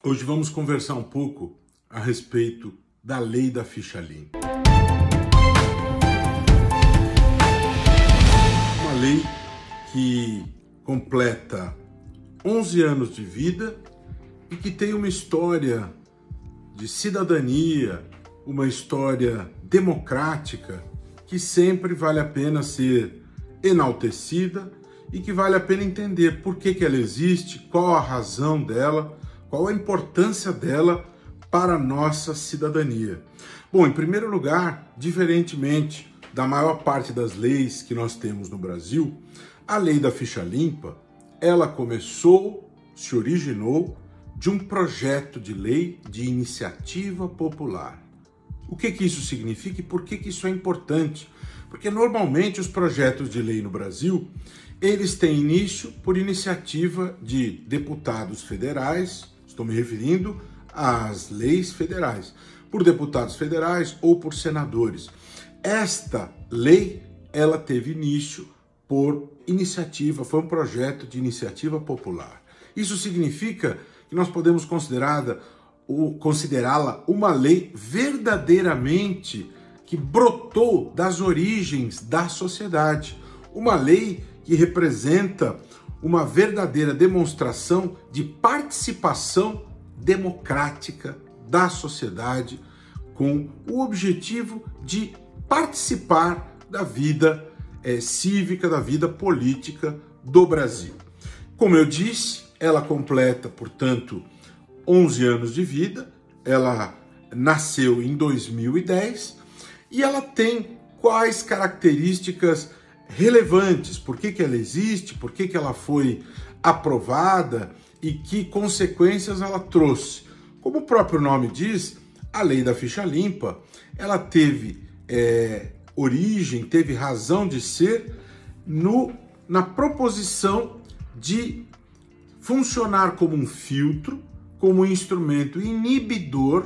Hoje vamos conversar um pouco a respeito da lei da ficha limpa. Uma lei que completa 11 anos de vida e que tem uma história de cidadania, uma história democrática que sempre vale a pena ser enaltecida e que vale a pena entender por que ela existe, qual a razão dela, qual a importância dela para a nossa cidadania. Bom, em primeiro lugar, diferentemente da maior parte das leis que nós temos no Brasil, a lei da ficha limpa, ela se originou de um projeto de lei de iniciativa popular. O que isso significa e por que isso é importante? Porque normalmente os projetos de lei no Brasil, eles têm início por iniciativa de deputados federais, estou me referindo às leis federais, por deputados federais ou por senadores. Esta lei, ela teve início por iniciativa, foi um projeto de iniciativa popular. Isso significa que nós podemos considerá-la uma lei verdadeiramente que brotou das origens da sociedade. Uma lei que representa uma verdadeira demonstração de participação democrática da sociedade com o objetivo de participar da vida cívica, da vida política do Brasil. Como eu disse, ela completa, portanto, 11 anos de vida, ela nasceu em 2010 e ela tem quais características relevantes, por que ela existe, por que ela foi aprovada e que consequências ela trouxe. Como o próprio nome diz, a lei da ficha limpa, ela teve origem, teve razão de ser na proposição de funcionar como um filtro, como um instrumento inibidor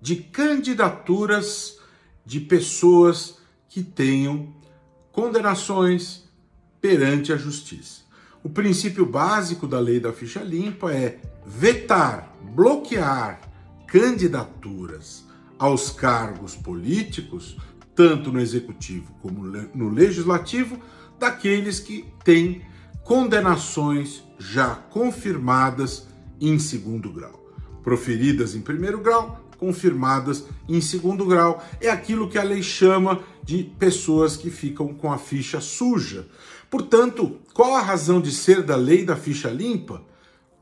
de candidaturas de pessoas que tenham condenações perante a justiça. O princípio básico da lei da ficha limpa é vetar, bloquear candidaturas aos cargos políticos, tanto no executivo como no legislativo, daqueles que têm condenações já confirmadas em segundo grau. Proferidas em primeiro grau, confirmadas em segundo grau. É aquilo que a lei chama de pessoas que ficam com a ficha suja. Portanto, qual a razão de ser da lei da ficha limpa?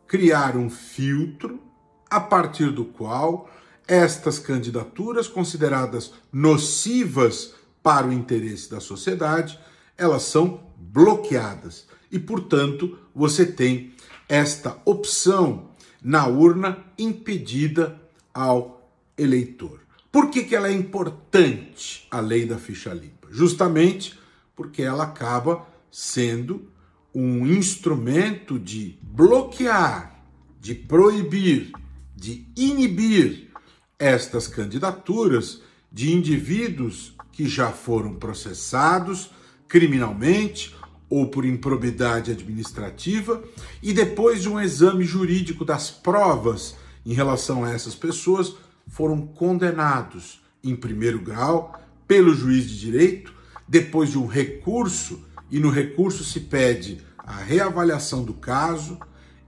Criar um filtro a partir do qual estas candidaturas consideradas nocivas para o interesse da sociedade, elas são bloqueadas. E, portanto, você tem esta opção na urna impedida ao eleitor. Por que ela é importante, a lei da ficha limpa? Justamente porque ela acaba sendo um instrumento de bloquear, de proibir, de inibir estas candidaturas de indivíduos que já foram processados criminalmente ou por improbidade administrativa e depois de um exame jurídico das provas em relação a essas pessoas foram condenados em primeiro grau pelo juiz de direito, depois de um recurso, e no recurso se pede a reavaliação do caso,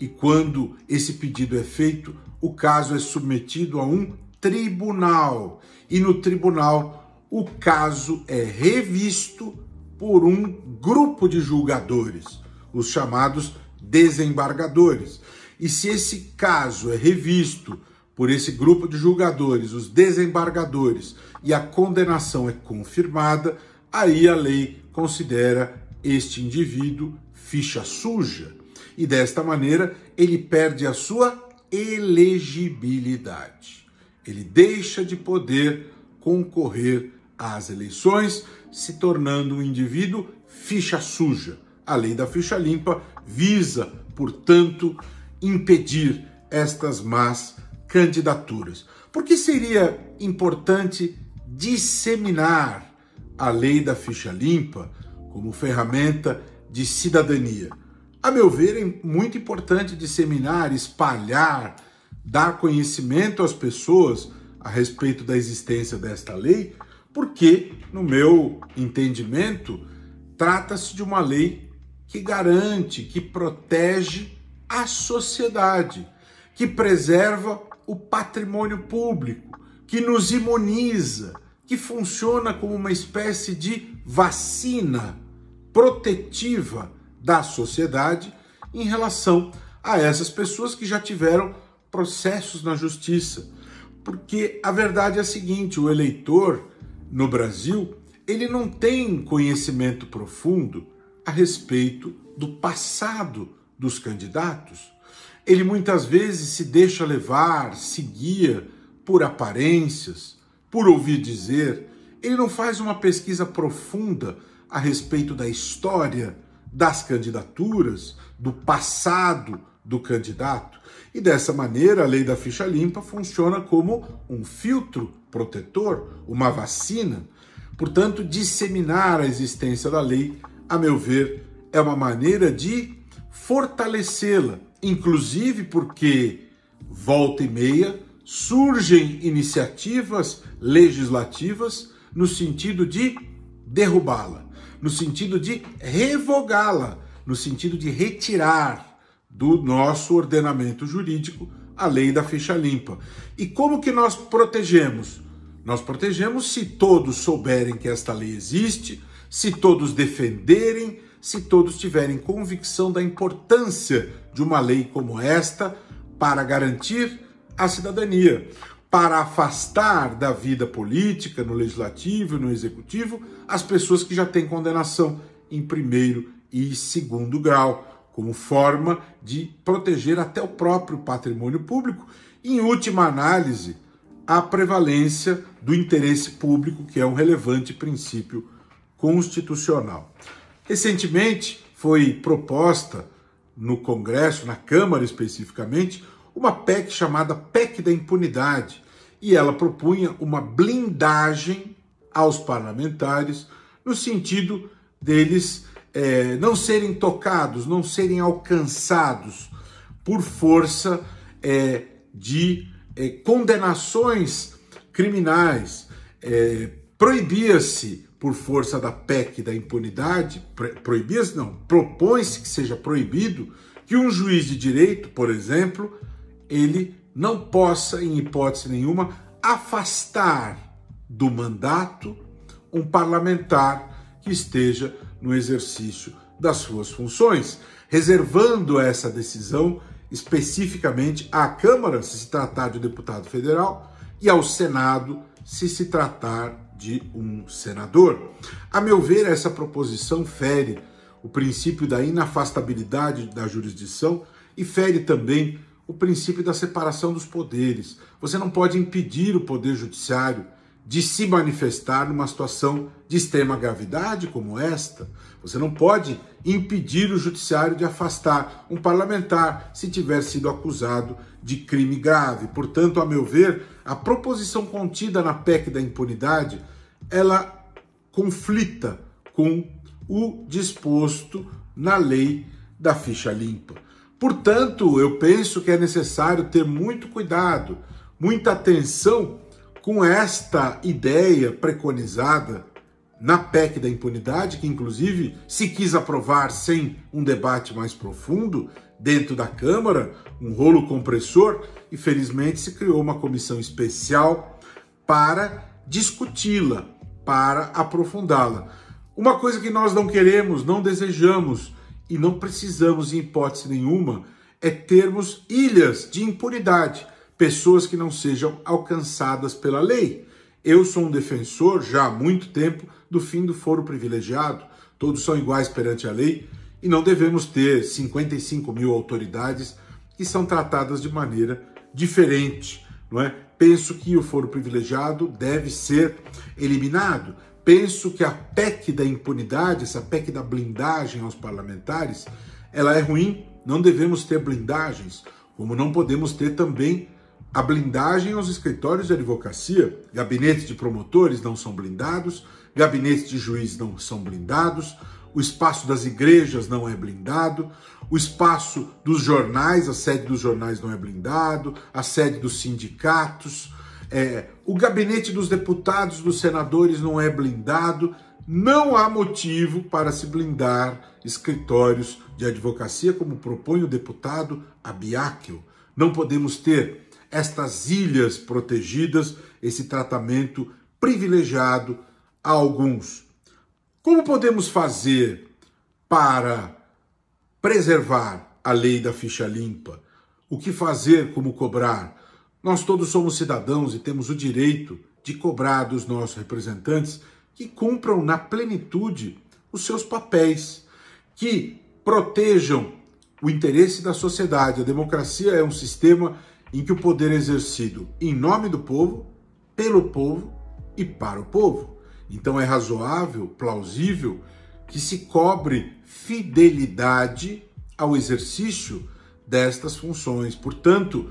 e quando esse pedido é feito, o caso é submetido a um tribunal, e no tribunal o caso é revisto por um grupo de julgadores, os chamados desembargadores. E se esse caso é revisto por esse grupo de julgadores, os desembargadores, e a condenação é confirmada, aí a lei considera este indivíduo ficha suja. E desta maneira ele perde a sua elegibilidade. Ele deixa de poder concorrer às eleições, se tornando um indivíduo ficha suja. A lei da ficha limpa visa, portanto, impedir estas más candidaturas. Por que seria importante disseminar a lei da ficha limpa como ferramenta de cidadania? A meu ver, é muito importante disseminar, espalhar, dar conhecimento às pessoas a respeito da existência desta lei, porque, no meu entendimento, trata-se de uma lei que garante, que protege a sociedade, que preserva o patrimônio público, que nos imuniza, que funciona como uma espécie de vacina protetiva da sociedade em relação a essas pessoas que já tiveram processos na justiça. Porque a verdade é a seguinte, o eleitor no Brasil, ele não tem conhecimento profundo a respeito do passado dos candidatos. Ele muitas vezes se deixa levar, se guia por aparências, por ouvir dizer. Ele não faz uma pesquisa profunda a respeito da história das candidaturas, do passado do candidato. E dessa maneira, a lei da ficha limpa funciona como um filtro protetor, uma vacina. Portanto, disseminar a existência da lei, a meu ver, é uma maneira de fortalecê-la, inclusive porque, volta e meia, surgem iniciativas legislativas no sentido de derrubá-la, no sentido de revogá-la, no sentido de retirar do nosso ordenamento jurídico a lei da ficha limpa. E como que nós protegemos? Nós protegemos se todos souberem que esta lei existe, se todos defenderem, se todos tiverem convicção da importância de uma lei como esta para garantir a cidadania, para afastar da vida política, no legislativo e no executivo, as pessoas que já têm condenação em primeiro e segundo grau, como forma de proteger até o próprio patrimônio público e, em última análise, a prevalência do interesse público, que é um relevante princípio constitucional. Recentemente foi proposta no Congresso, na Câmara especificamente, uma PEC chamada PEC da Impunidade, e ela propunha uma blindagem aos parlamentares no sentido deles não serem tocados, não serem alcançados por força de condenações criminais. Proibia-se, por força da PEC da impunidade, proibia-se não, propõe-se que seja proibido que um juiz de direito, por exemplo, ele não possa, em hipótese nenhuma, afastar do mandato um parlamentar que esteja no exercício das suas funções, reservando essa decisão especificamente à Câmara, se tratar de um deputado federal, e ao Senado, se tratar de um senador. A meu ver, essa proposição fere o princípio da inafastabilidade da jurisdição e fere também o princípio da separação dos poderes. Você não pode impedir o Poder Judiciário de se manifestar numa situação de extrema gravidade como esta. Você não pode impedir o Judiciário de afastar um parlamentar se tiver sido acusado de crime grave. Portanto, a meu ver, a proposição contida na PEC da impunidade, ela conflita com o disposto na lei da ficha limpa. Portanto, eu penso que é necessário ter muito cuidado, muita atenção com esta ideia preconizada na PEC da impunidade, que inclusive se quis aprovar sem um debate mais profundo dentro da Câmara, um rolo compressor, e felizmente se criou uma comissão especial para discuti-la, para aprofundá-la. Uma coisa que nós não queremos, não desejamos e não precisamos em hipótese nenhuma é termos ilhas de impunidade, pessoas que não sejam alcançadas pela lei. Eu sou um defensor, já há muito tempo, do fim do foro privilegiado. Todos são iguais perante a lei e não devemos ter 55 mil autoridades que são tratadas de maneira diferente, não é? Penso que o foro privilegiado deve ser eliminado. Penso que a PEC da impunidade, essa PEC da blindagem aos parlamentares, ela é ruim. Não devemos ter blindagens, como não podemos ter também a blindagem aos escritórios de advocacia. Gabinetes de promotores não são blindados, gabinetes de juízes não são blindados, o espaço das igrejas não é blindado, o espaço dos jornais, a sede dos jornais não é blindado, a sede dos sindicatos, o gabinete dos deputados, dos senadores não é blindado. Não há motivo para se blindar escritórios de advocacia, como propõe o deputado Abiakel. Não podemos ter estas ilhas protegidas, esse tratamento privilegiado a alguns. Como podemos fazer para preservar a lei da ficha limpa? O que fazer, como cobrar? Nós todos somos cidadãos e temos o direito de cobrar dos nossos representantes que cumpram na plenitude os seus papéis, que protejam o interesse da sociedade. A democracia é um sistema em que o poder é exercido em nome do povo, pelo povo e para o povo. Então é razoável, plausível, que se cobre fidelidade ao exercício destas funções. Portanto,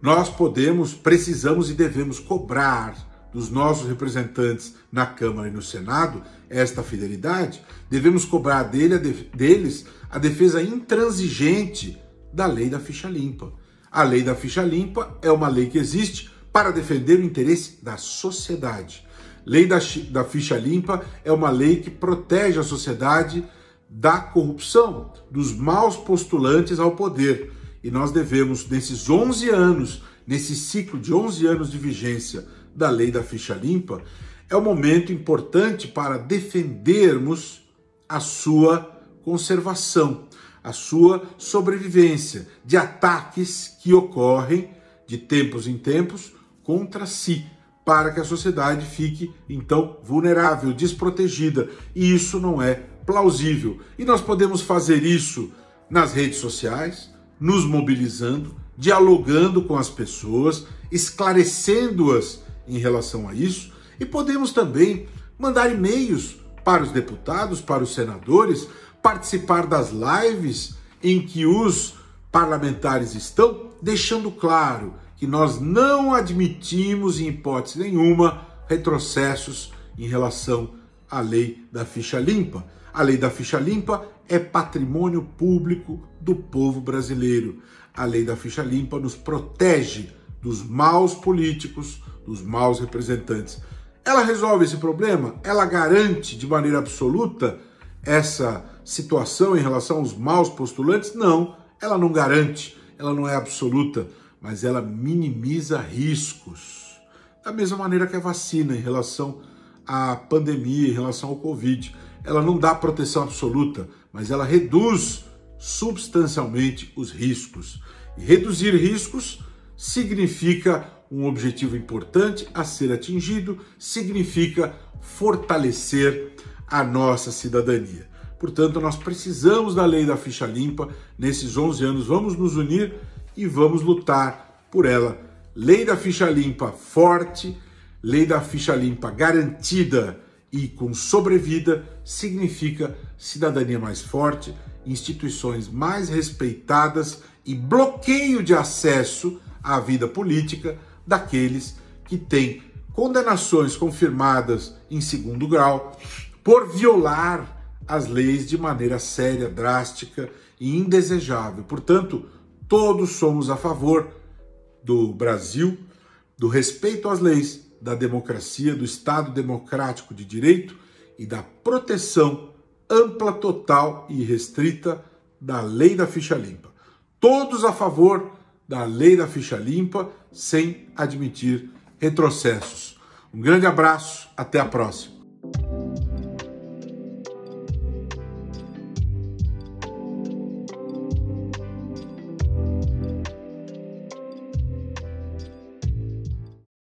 nós podemos, precisamos e devemos cobrar dos nossos representantes na Câmara e no Senado esta fidelidade. Devemos cobrar deles a defesa intransigente da lei da ficha limpa. A lei da ficha limpa é uma lei que existe para defender o interesse da sociedade. Lei da ficha limpa é uma lei que protege a sociedade da corrupção, dos maus postulantes ao poder. E nós devemos, nesses 11 anos, nesse ciclo de 11 anos de vigência da lei da ficha limpa, é um momento importante para defendermos a sua conservação, a sua sobrevivência de ataques que ocorrem de tempos em tempos contra si, para que a sociedade fique, então, vulnerável, desprotegida. E isso não é plausível. E nós podemos fazer isso nas redes sociais, nos mobilizando, dialogando com as pessoas, esclarecendo-as em relação a isso, e podemos também mandar e-mails para os deputados, para os senadores, participar das lives em que os parlamentares estão, deixando claro que nós não admitimos, em hipótese nenhuma, retrocessos em relação à lei da ficha limpa. A lei da ficha limpa é patrimônio público do povo brasileiro. A lei da ficha limpa nos protege dos maus políticos, dos maus representantes. Ela resolve esse problema? Ela garante de maneira absoluta essa situação em relação aos maus postulantes? Não, ela não garante, ela não é absoluta, mas ela minimiza riscos. Da mesma maneira que a vacina em relação à pandemia, em relação ao Covid. Ela não dá proteção absoluta, mas ela reduz substancialmente os riscos. E reduzir riscos significa um objetivo importante a ser atingido, significa fortalecer a nossa cidadania. Portanto, nós precisamos da lei da ficha limpa. Nesses 11 anos, vamos nos unir e vamos lutar por ela. Lei da ficha limpa forte, lei da ficha limpa garantida e com sobrevida significa cidadania mais forte, instituições mais respeitadas e bloqueio de acesso à vida política daqueles que têm condenações confirmadas em segundo grau por violar as leis de maneira séria, drástica e indesejável. Portanto, todos somos a favor do Brasil, do respeito às leis, da democracia, do Estado democrático de direito e da proteção ampla, total e restrita da lei da ficha limpa. Todos a favor da lei da ficha limpa, sem admitir retrocessos. Um grande abraço, até a próxima.